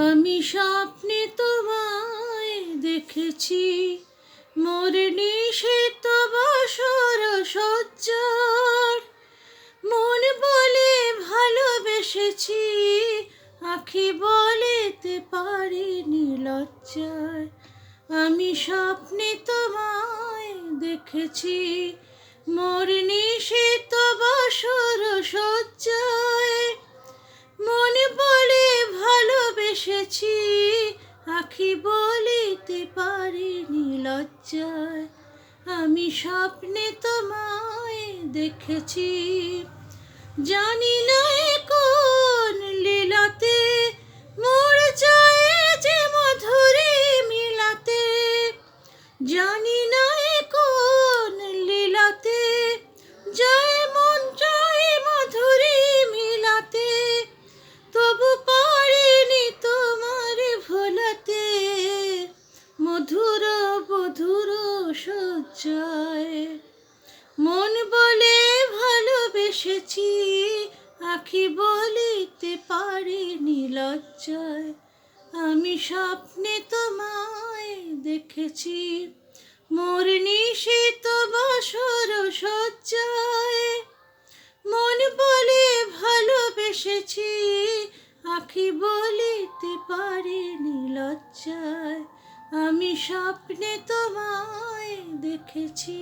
আমি স্বপ্নে তোমায় দেখেছি, মোর নিষিদ্ধ বাসর সজ্জার। মন বলে ভালোবেসেছি, আখি বলিতে পারিনি লজ্জায়। আমি স্বপ্নে তোমায় দেখেছি, মোর নিষিদ্ধ বাসর সজ্জায়। মন বলে ভালোবেসেছি, আখি বলিতে পারিনি লজ্জায়। আমি স্বপ্নে তোমায় দেখেছি, জানি না এ কোন লীলাতে মোর যায় যে মধুরে মিলাতে। জানি না এ কোন লীলাতে যায় মন যায় মধুরে মিলাতে। তবু পারিনি তোমার ভোলাতে, মধুর মধুর সজ্জায়। মন বলে ভালোবেসেছি, আখি বলিতে পারিনি লজ্জায়। আমি স্বপ্নে তোমায় দেখেছি, মোর নিষিদ্ধ বাসর সজ্জায়। মন বলে ভালোবেসেছি, আখি বলিতে পারিনি লজ্জায়। আমি স্বপ্নে তোমায় দেখেছি।